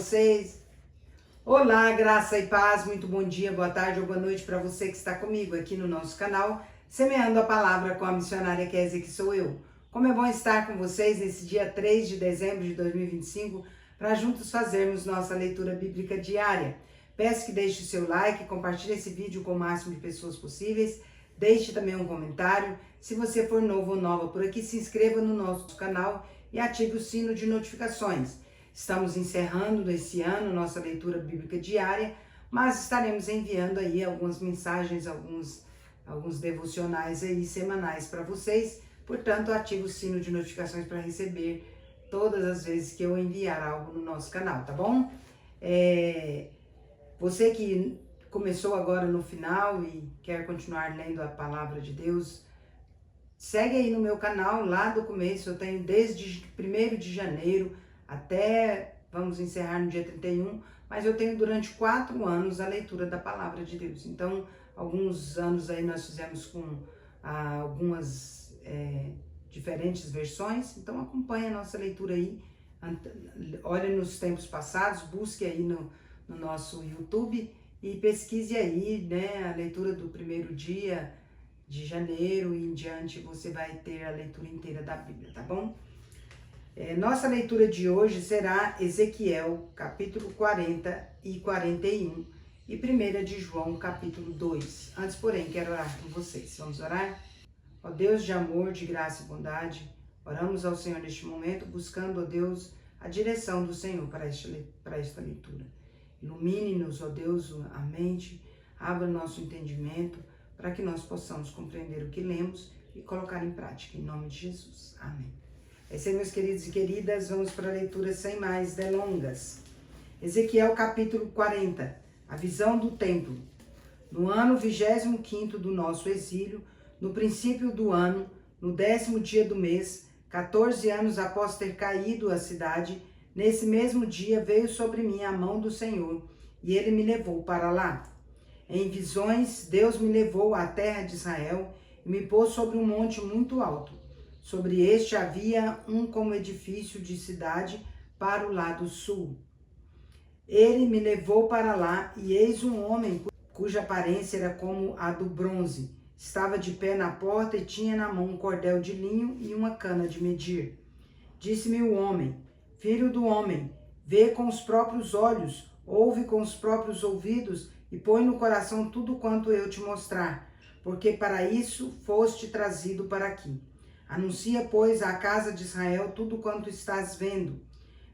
vocês? Olá, graça e paz, muito bom dia, boa tarde ou boa noite para você que está comigo aqui no nosso canal, Semeando a Palavra com a missionária Kézia, que sou eu. Como é bom estar com vocês nesse dia 3 de dezembro de 2025, para juntos fazermos nossa leitura bíblica diária. Peço que deixe o seu like, compartilhe esse vídeo com o máximo de pessoas possíveis, deixe também um comentário. Se você for novo ou nova por aqui, se inscreva no nosso canal e ative o sino de notificações. Estamos encerrando esse ano nossa leitura bíblica diária, mas estaremos enviando aí algumas mensagens, alguns devocionais aí semanais para vocês. Portanto, ative o sino de notificações para receber todas as vezes que eu enviar algo no nosso canal, tá bom? Você que começou agora no final e quer continuar lendo a palavra de Deus, segue aí no meu canal, lá do começo. Eu tenho desde 1º de janeiro até, vamos encerrar no dia 31, mas eu tenho durante 4 anos a leitura da palavra de Deus. Então, alguns anos aí nós fizemos com algumas diferentes versões, então acompanhe a nossa leitura aí, olhe nos tempos passados, busque aí no nosso YouTube e pesquise aí, né, a leitura do 1º dia de janeiro e em diante, você vai ter a leitura inteira da Bíblia, tá bom? Nossa leitura de hoje será Ezequiel, capítulo 40 e 41 e 1 de João, capítulo 2. Antes, porém, quero orar com vocês. Vamos orar? Ó Deus de amor, de graça e bondade, oramos ao Senhor neste momento, buscando, ó Deus, a direção do Senhor para esta leitura. Ilumine-nos, ó Deus, a mente, abra o nosso entendimento, para que nós possamos compreender o que lemos e colocar em prática, em nome de Jesus. Amém. É isso aí, meus queridos e queridas, vamos para a leitura sem mais delongas. Ezequiel capítulo 40, a visão do templo. No ano 25º do nosso exílio, no princípio do ano, no 10º dia do mês, 14 anos após ter caído a cidade, nesse mesmo dia veio sobre mim a mão do Senhor, e ele me levou para lá. Em visões, Deus me levou à terra de Israel e me pôs sobre um monte muito alto. Sobre este havia como edifício de cidade para o lado sul. Ele me levou para lá e eis um homem cuja aparência era como a do bronze. Estava de pé na porta e tinha na mão um cordel de linho e uma cana de medir. Disse-me o homem: Filho do homem, vê com os próprios olhos, ouve com os próprios ouvidos e põe no coração tudo quanto eu te mostrar, porque para isso foste trazido para aqui. Anuncia, pois, à casa de Israel tudo quanto estás vendo.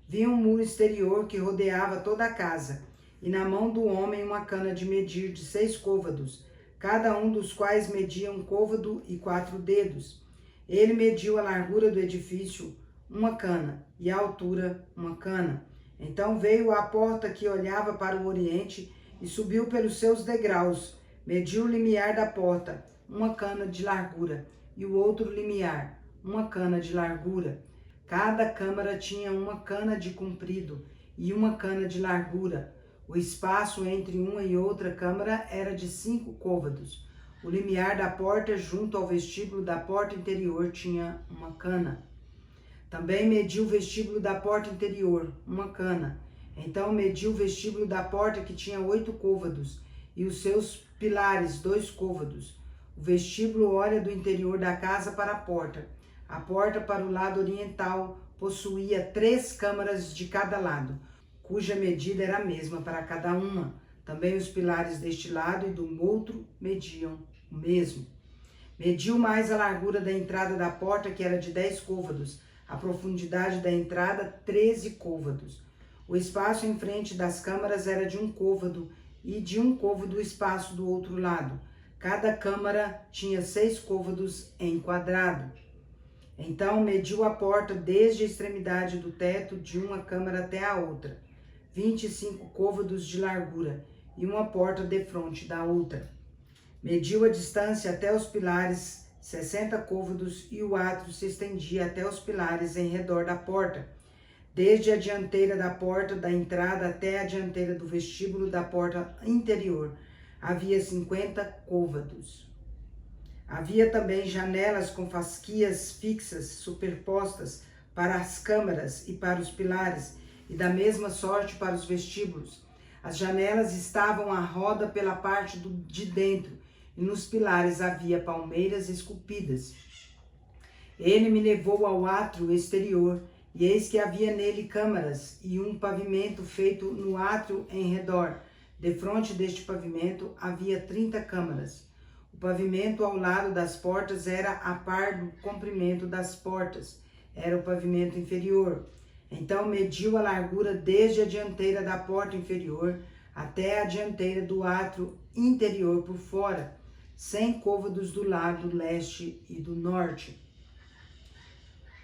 Vi um muro exterior que rodeava toda a casa, e na mão do homem uma cana de medir de 6 côvados, cada um dos quais media 1 côvado e 4 dedos. Ele mediu a largura do edifício, 1 cana, e a altura, 1 cana. Então veio à porta que olhava para o oriente e subiu pelos seus degraus, mediu o limiar da porta, 1 cana de largura, e o outro limiar, 1 cana de largura. Cada câmara tinha 1 cana de comprido e 1 cana de largura. O espaço entre uma e outra câmara era de 5 côvados. O limiar da porta junto ao vestíbulo da porta interior tinha 1 cana. Também mediu o vestíbulo da porta interior, 1 cana. Então mediu o vestíbulo da porta que tinha 8 côvados e os seus pilares 2 côvados. O vestíbulo olha do interior da casa para a porta. A porta para o lado oriental possuía 3 câmaras de cada lado, cuja medida era a mesma para cada uma. Também os pilares deste lado e do outro mediam o mesmo. Mediu mais a largura da entrada da porta, que era de 10 côvados, a profundidade da entrada 13 côvados. O espaço em frente das câmaras era de 1 côvado e de 1 côvado o espaço do outro lado. Cada câmara tinha 6 côvados em quadrado. Então mediu a porta desde a extremidade do teto de uma câmara até a outra, 25 côvados de largura, e uma porta defronte da outra. Mediu a distância até os pilares, 60 côvados, e o átrio se estendia até os pilares em redor da porta, desde a dianteira da porta da entrada até a dianteira do vestíbulo da porta interior. Havia 50 côvados. Havia também janelas com fasquias fixas superpostas para as câmaras e para os pilares, e da mesma sorte para os vestíbulos. As janelas estavam à roda pela parte de dentro, e nos pilares havia palmeiras esculpidas. Ele me levou ao átrio exterior, e eis que havia nele câmaras, e um pavimento feito no átrio em redor. Defronte deste pavimento havia 30 câmaras. O pavimento ao lado das portas era a par do comprimento das portas. Era o pavimento inferior. Então mediu a largura desde a dianteira da porta inferior até a dianteira do átrio interior por fora, 100 côvados do lado leste e do norte.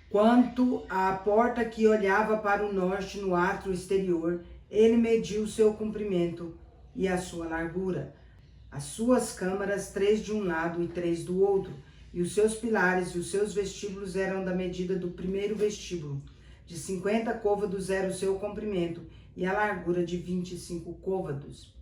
Quanto à porta que olhava para o norte no átrio exterior, ele mediu o seu comprimento e a sua largura, as suas câmaras, 3 de um lado e 3 do outro, e os seus pilares e os seus vestíbulos eram da medida do primeiro vestíbulo. De 50 côvados era o seu comprimento, e a largura de 25 côvados.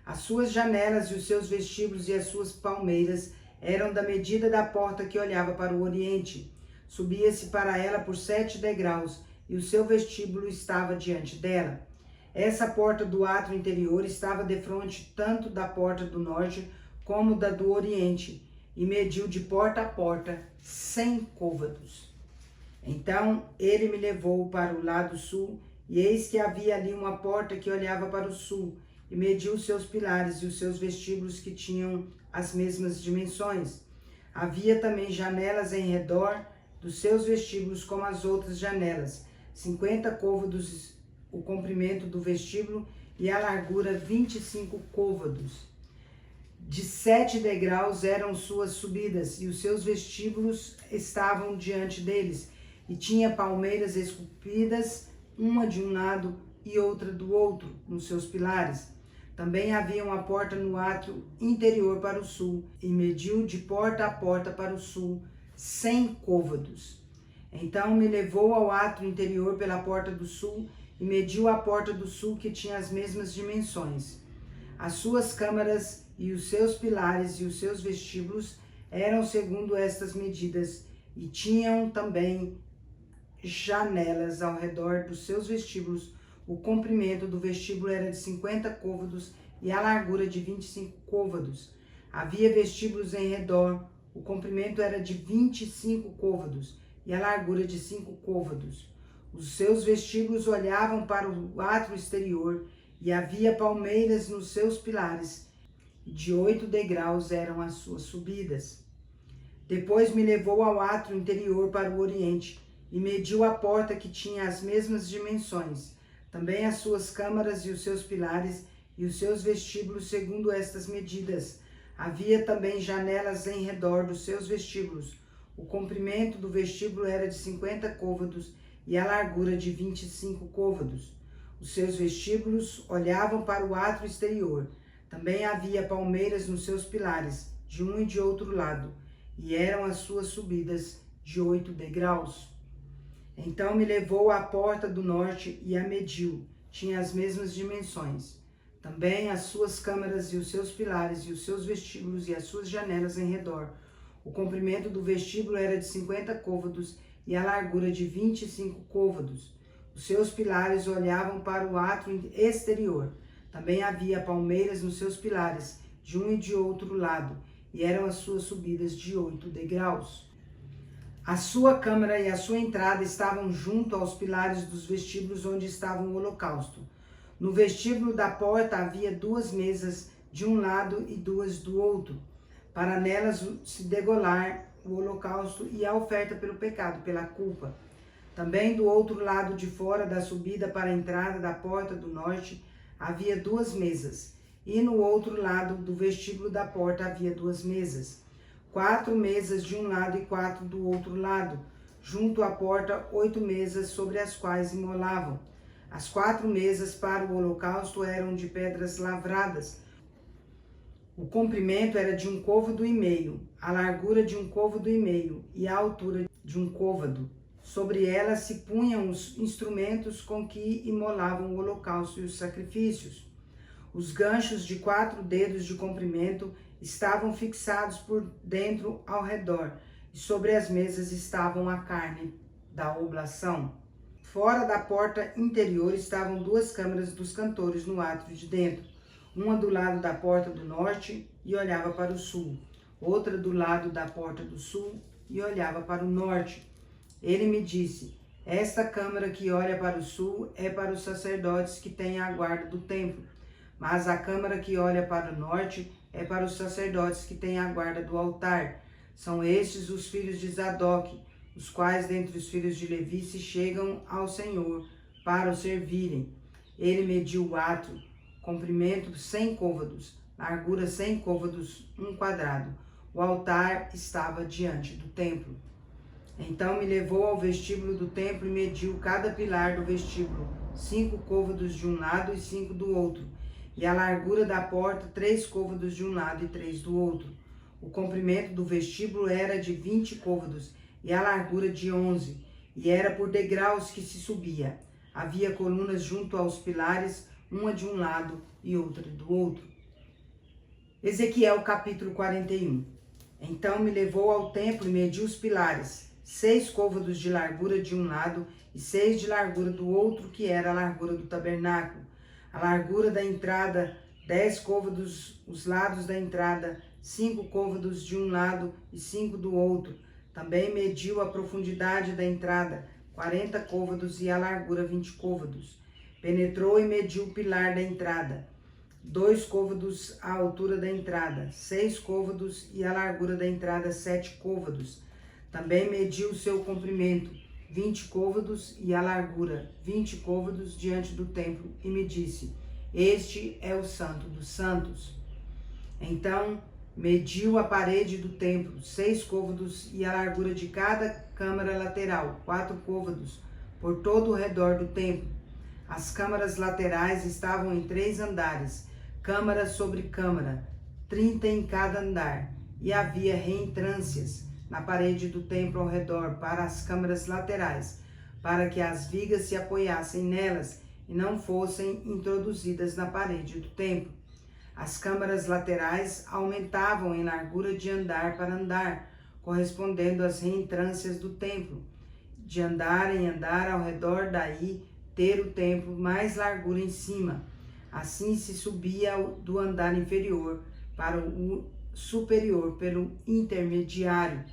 As suas janelas e os seus vestíbulos e as suas palmeiras eram da medida da porta que olhava para o oriente. Subia-se para ela por 7 degraus, e o seu vestíbulo estava diante dela. Essa porta do átrio interior estava defronte tanto da porta do norte como da do oriente, e mediu de porta a porta 100 côvados. Então ele me levou para o lado sul, e eis que havia ali uma porta que olhava para o sul, e mediu os seus pilares e os seus vestíbulos, que tinham as mesmas dimensões. Havia também janelas em redor dos seus vestíbulos, como as outras janelas, 50 côvados o comprimento do vestíbulo e a largura 25 côvados. De 7 degraus eram suas subidas, e os seus vestíbulos estavam diante deles, e tinha palmeiras esculpidas, uma de um lado e outra do outro, nos seus pilares. Também havia uma porta no átrio interior para o sul, e mediu de porta a porta para o sul 100 côvados. Então me levou ao átrio interior pela porta do sul, e mediu a porta do sul, que tinha as mesmas dimensões. As suas câmaras e os seus pilares e os seus vestíbulos eram segundo estas medidas, e tinham também janelas ao redor dos seus vestíbulos. O comprimento do vestíbulo era de 50 côvados e a largura de 25 côvados. Havia vestíbulos em redor. O comprimento era de 25 côvados e a largura de 5 côvados. Os seus vestíbulos olhavam para o átrio exterior, e havia palmeiras nos seus pilares, e de 8 degraus eram as suas subidas. Depois me levou ao átrio interior para o oriente, e mediu a porta, que tinha as mesmas dimensões, também as suas câmaras e os seus pilares e os seus vestíbulos segundo estas medidas. Havia também janelas em redor dos seus vestíbulos. O comprimento do vestíbulo era de 50 côvados e a largura de 25 côvados. Os seus vestíbulos olhavam para o átrio exterior. Também havia palmeiras nos seus pilares, de um e de outro lado, e eram as suas subidas de 8 degraus. Então me levou à porta do norte e a mediu. Tinha as mesmas dimensões. Também as suas câmaras e os seus pilares e os seus vestíbulos e as suas janelas em redor. O comprimento do vestíbulo era de 50 côvados e a largura de 25 côvados. Os seus pilares olhavam para o átrio exterior. Também havia palmeiras nos seus pilares, de um e de outro lado, e eram as suas subidas de 8 degraus. A sua câmara e a sua entrada estavam junto aos pilares dos vestíbulos onde estava o holocausto. No vestíbulo da porta havia 2 mesas de um lado e 2 do outro, para nelas se degolar o holocausto e a oferta pelo pecado, pela culpa. Também do outro lado de fora da subida para a entrada da porta do norte havia 2 mesas, e no outro lado do vestíbulo da porta havia 2 mesas. 4 mesas de um lado e 4 do outro lado. Junto à porta 8 mesas sobre as quais imolavam. As 4 mesas para o holocausto eram de pedras lavradas. O comprimento era de 1 côvado e meio, a largura de 1 côvado e meio e a altura de 1 côvado. Sobre ela se punham os instrumentos com que imolavam o holocausto e os sacrifícios. Os ganchos de 4 dedos de comprimento estavam fixados por dentro ao redor, e sobre as mesas estavam a carne da oblação. Fora da porta interior estavam 2 câmaras dos cantores no átrio de dentro, uma do lado da porta do norte e olhava para o sul, outra do lado da porta do sul e olhava para o norte. Ele me disse: esta câmara que olha para o sul é para os sacerdotes que têm a guarda do templo, mas a câmara que olha para o norte é para os sacerdotes que têm a guarda do altar. São estes os filhos de Zadok, os quais dentre os filhos de Levi se chegam ao Senhor para o servirem. Ele mediu o átrio, comprimento 100 côvados, largura 100 côvados, 1 quadrado. O altar estava diante do templo. Então me levou ao vestíbulo do templo e mediu cada pilar do vestíbulo, 5 côvados de um lado e 5 do outro, e a largura da porta 3 côvados de um lado e 3 do outro. O comprimento do vestíbulo era de 20 côvados e a largura de 11, e era por degraus que se subia. Havia colunas junto aos pilares, uma de um lado e outra do outro. Ezequiel capítulo 41. Então me levou ao templo e mediu os pilares, 6 côvados de largura de um lado e 6 de largura do outro, que era a largura do tabernáculo. A largura da entrada, 10 côvados, os lados da entrada, 5 côvados de um lado e 5 do outro. Também mediu a profundidade da entrada, 40 côvados, e a largura 20 côvados. Penetrou e mediu o pilar da entrada, 2 côvados a altura da entrada, 6 côvados, e a largura da entrada 7 côvados. Também mediu o seu comprimento, 20 côvados, e a largura 20 côvados diante do templo, e me disse: este é o Santo dos Santos. Então mediu a parede do templo, 6 côvados, e a largura de cada câmara lateral, 4 côvados, por todo o redor do templo. As câmaras laterais estavam em 3 andares, câmara sobre câmara, 30 em cada andar, e havia reentrâncias na parede do templo ao redor para as câmaras laterais, para que as vigas se apoiassem nelas e não fossem introduzidas na parede do templo. As câmaras laterais aumentavam em largura de andar para andar, correspondendo às reentrâncias do templo. De andar em andar ao redor, daí ter o templo mais largura em cima. Assim se subia do andar inferior para o superior pelo intermediário.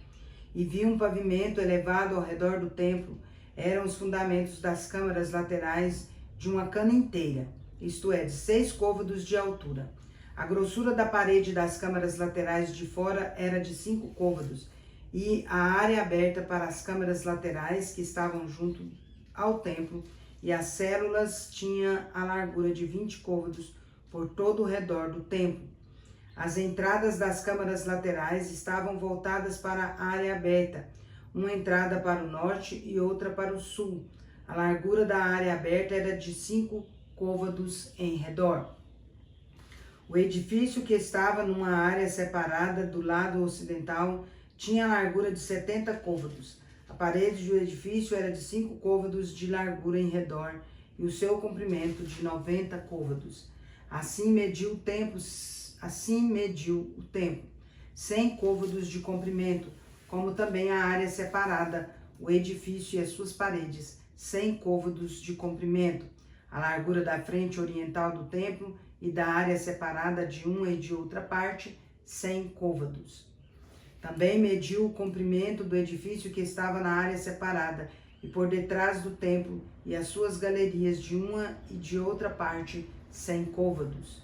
E vi um pavimento elevado ao redor do templo. Eram os fundamentos das câmaras laterais de uma cana inteira, isto é, de 6 côvados de altura. A grossura da parede das câmaras laterais de fora era de 5 côvados, e a área aberta para as câmaras laterais que estavam junto ao templo e as células tinha a largura de 20 côvados por todo o redor do templo. As entradas das câmaras laterais estavam voltadas para a área aberta, uma entrada para o norte e outra para o sul. A largura da área aberta era de 5 côvados em redor. O edifício, que estava numa área separada do lado ocidental, tinha a largura de 70 côvados. A parede do edifício era de 5 côvados de largura em redor e o seu comprimento de 90 côvados. Assim mediu o templo, 100 côvados de comprimento, como também a área separada, o edifício e as suas paredes, 100 côvados de comprimento. A largura da frente oriental do templo e da área separada de uma e de outra parte, 100 côvados. Também mediu o comprimento do edifício que estava na área separada e por detrás do templo e as suas galerias de uma e de outra parte, 100 côvados.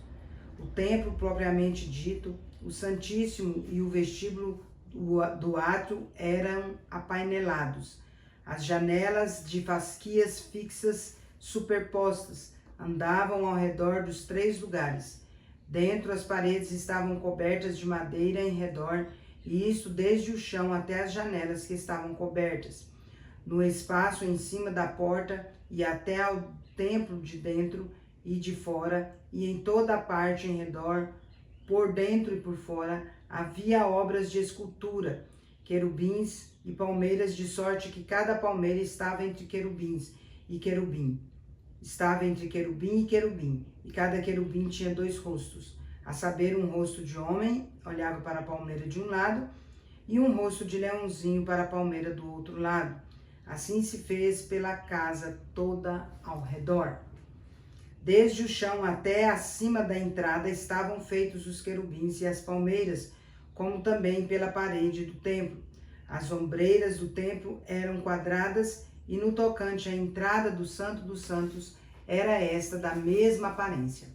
O templo propriamente dito, o Santíssimo e o vestíbulo do átrio eram apainelados. As janelas de fasquias fixas superpostas andavam ao redor dos 3 lugares. Dentro, as paredes estavam cobertas de madeira em redor, e isto desde o chão até as janelas que estavam cobertas. No espaço em cima da porta e até ao templo de dentro e de fora, e em toda a parte em redor, por dentro e por fora, havia obras de escultura, querubins e palmeiras, de sorte que cada palmeira estava entre querubins e querubim. Estava entre querubim, e cada querubim tinha 2 rostos, a saber, um rosto de homem, olhava para a palmeira de um lado, e um rosto de leãozinho para a palmeira do outro lado. Assim se fez pela casa toda ao redor. Desde o chão até acima da entrada estavam feitos os querubins e as palmeiras, como também pela parede do templo. As ombreiras do templo eram quadradas e no tocante à entrada do Santo dos Santos era esta da mesma aparência.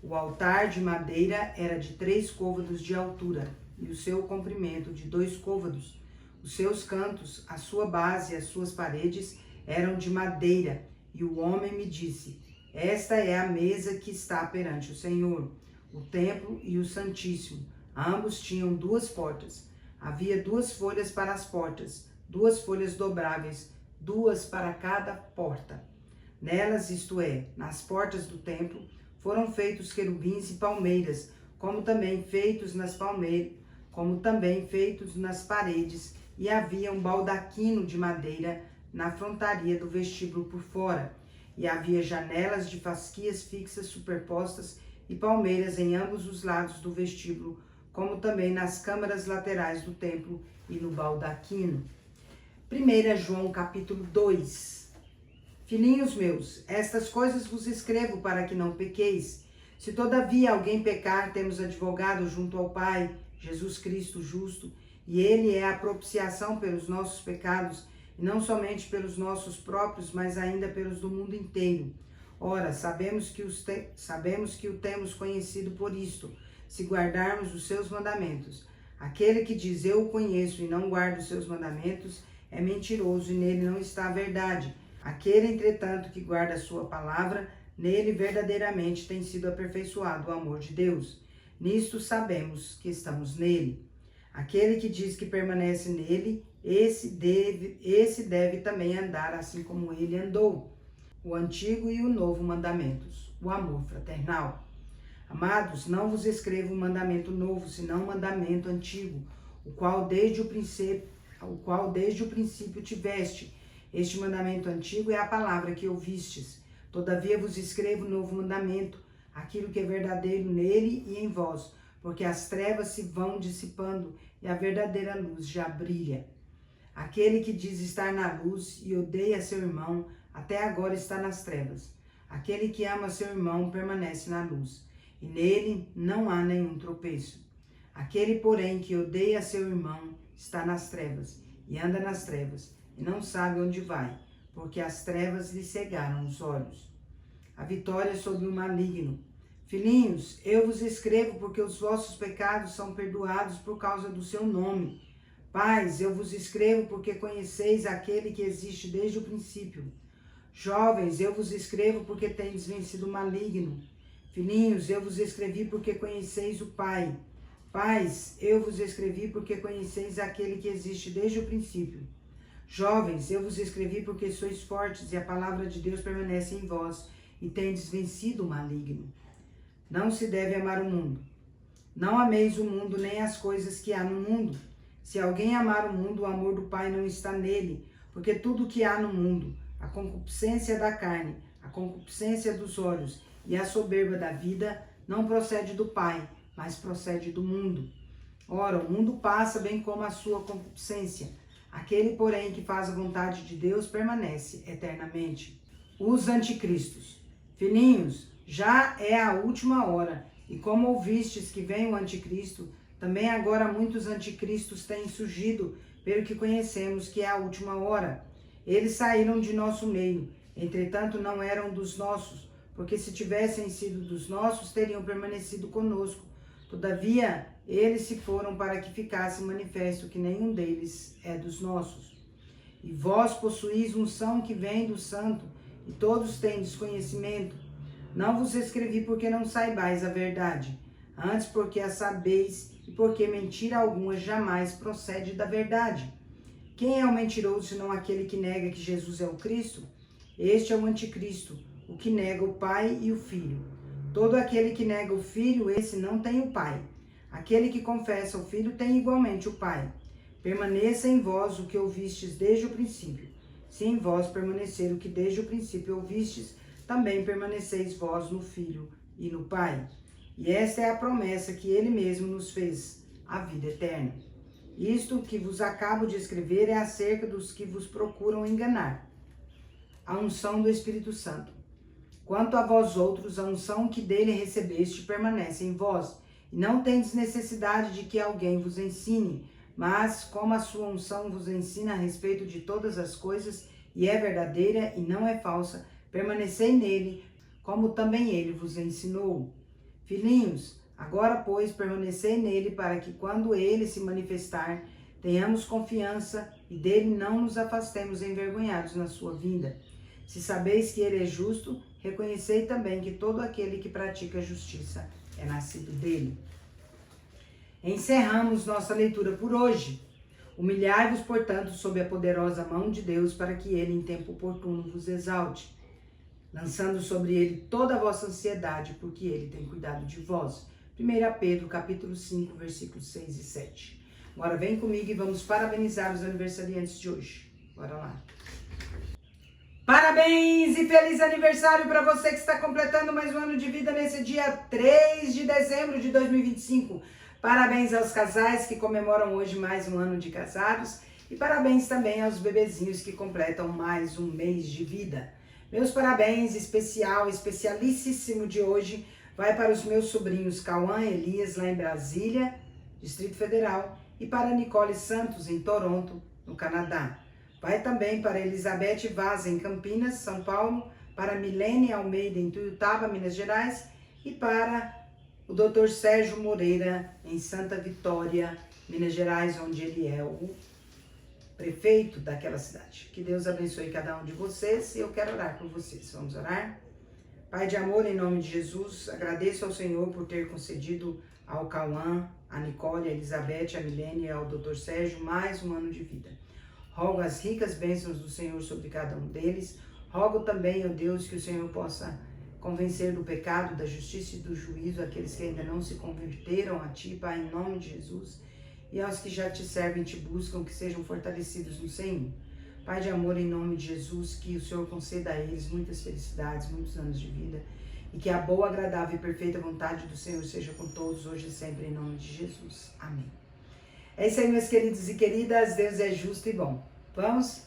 O altar de madeira era de 3 côvados de altura e o seu comprimento de 2 côvados. Os seus cantos, a sua base e as suas paredes eram de madeira. E o homem me disse: esta é a mesa que está perante o Senhor, o templo e o Santíssimo. Ambos tinham 2 portas. Havia 2 folhas para as portas, 2 folhas dobráveis, 2 para cada porta. Nelas, isto é, nas portas do templo, foram feitos querubins e palmeiras, como também feitos nas paredes, e havia um baldaquino de madeira na frontaria do vestíbulo por fora, e havia janelas de fasquias fixas superpostas e palmeiras em ambos os lados do vestíbulo, como também nas câmaras laterais do templo e no baldaquino. 1 João capítulo 2. Filhinhos meus, estas coisas vos escrevo para que não pequeis. Se todavia alguém pecar, temos advogado junto ao Pai, Jesus Cristo justo, e ele é a propiciação pelos nossos pecados, e não somente pelos nossos próprios, mas ainda pelos do mundo inteiro. Ora, sabemos que o temos conhecido por isto, se guardarmos os seus mandamentos. Aquele que diz eu o conheço e não guarda os seus mandamentos é mentiroso e nele não está a verdade. Aquele, entretanto, que guarda a sua palavra, nele verdadeiramente tem sido aperfeiçoado o amor de Deus. Nisto sabemos que estamos nele. Aquele que diz que permanece nele, esse deve também andar assim como ele andou. O antigo e o novo mandamentos, o amor fraternal. Amados, não vos escrevo um mandamento novo, senão um mandamento antigo, o qual desde o princípio tiveste. Este mandamento antigo é a palavra que ouvistes. Todavia vos escrevo um novo mandamento, aquilo que é verdadeiro nele e em vós, porque as trevas se vão dissipando e a verdadeira luz já brilha. Aquele que diz estar na luz e odeia seu irmão, até agora está nas trevas. Aquele que ama seu irmão permanece na luz, e nele não há nenhum tropeço. Aquele, porém, que odeia seu irmão está nas trevas, e anda nas trevas, e não sabe onde vai, porque as trevas lhe cegaram os olhos. A vitória sobre o maligno. Filhinhos, eu vos escrevo porque os vossos pecados são perdoados por causa do seu nome. Pais, eu vos escrevo porque conheceis aquele que existe desde o princípio. Jovens, eu vos escrevo porque tendes vencido o maligno. Filhinhos, eu vos escrevi porque conheceis o Pai. Pais, eu vos escrevi porque conheceis aquele que existe desde o princípio. Jovens, eu vos escrevi porque sois fortes e a palavra de Deus permanece em vós e tendes vencido o maligno. Não se deve amar o mundo. Não ameis o mundo nem as coisas que há no mundo. Se alguém amar o mundo, o amor do Pai não está nele, porque tudo que há no mundo, a concupiscência da carne, a concupiscência dos olhos e a soberba da vida, não procede do Pai, mas procede do mundo. Ora, o mundo passa bem como a sua concupiscência. Aquele, porém, que faz a vontade de Deus permanece eternamente. Os anticristos. Filhinhos, já é a última hora, e como ouvistes que vem o anticristo, também agora muitos anticristos têm surgido, pelo que conhecemos que é a última hora. Eles saíram de nosso meio, entretanto não eram dos nossos, porque se tivessem sido dos nossos, teriam permanecido conosco. Todavia, eles se foram para que ficasse manifesto que nenhum deles é dos nossos. E vós possuís unção que vem do Santo, e todos têm desconhecimento. Não vos escrevi porque não saibais a verdade, antes porque a sabeis e porque mentira alguma jamais procede da verdade. Quem é o mentiroso senão aquele que nega que Jesus é o Cristo? Este é o anticristo, o que nega o Pai e o Filho. Todo aquele que nega o Filho, esse não tem o Pai. Aquele que confessa o Filho tem igualmente o Pai. Permaneça em vós o que ouvistes desde o princípio. Se em vós permanecer o que desde o princípio ouvistes, também permaneceis vós no Filho e no Pai. E esta é a promessa que ele mesmo nos fez, a vida eterna. Isto que vos acabo de escrever é acerca dos que vos procuram enganar. A unção do Espírito Santo. Quanto a vós outros, a unção que dele recebeste permanece em vós, e não tendes necessidade de que alguém vos ensine, mas como a sua unção vos ensina a respeito de todas as coisas, e é verdadeira e não é falsa, permanecei nele, como também ele vos ensinou. Filhinhos, agora, pois, permanecei nele, para que quando ele se manifestar, tenhamos confiança e dele não nos afastemos envergonhados na sua vinda. Se sabeis que ele é justo, reconhecei também que todo aquele que pratica justiça é nascido dele. Encerramos nossa leitura por hoje. Humilhai-vos, portanto, sob a poderosa mão de Deus, para que ele, em tempo oportuno, vos exalte, lançando sobre ele toda a vossa ansiedade, porque ele tem cuidado de vós. 1 Pedro, capítulo 5, versículos 6 e 7. Agora vem comigo e vamos parabenizar os aniversariantes de hoje. Bora lá. Parabéns e feliz aniversário para você que está completando mais um ano de vida nesse dia 3 de dezembro de 2025. Parabéns aos casais que comemoram hoje mais um ano de casados e parabéns também aos bebezinhos que completam mais um mês de vida. Meus parabéns especialíssimo de hoje vai para os meus sobrinhos Cauã e Elias lá em Brasília, Distrito Federal, e para Nicole Santos em Toronto, no Canadá. Vai também para Elizabeth Vaz em Campinas, São Paulo, para Milene Almeida em Tuiutaba, Minas Gerais, e para o Dr. Sérgio Moreira em Santa Vitória, Minas Gerais, onde ele é o prefeito daquela cidade. Que Deus abençoe cada um de vocês e eu quero orar por vocês. Vamos orar? Pai de amor, em nome de Jesus, agradeço ao Senhor por ter concedido ao Cauã, a Nicole, a Elizabeth, a Milene e ao Dr. Sérgio mais um ano de vida. Rogo as ricas bênçãos do Senhor sobre cada um deles. Rogo também, ó Deus, que o Senhor possa convencer do pecado, da justiça e do juízo aqueles que ainda não se converteram a Ti, Pai, em nome de Jesus. E aos que já Te servem e Te buscam, que sejam fortalecidos no Senhor. Pai de amor, em nome de Jesus, que o Senhor conceda a eles muitas felicidades, muitos anos de vida. E que a boa, agradável e perfeita vontade do Senhor seja com todos, hoje e sempre, em nome de Jesus. Amém. É isso aí, meus queridos e queridas. Deus é justo e bom. Vamos?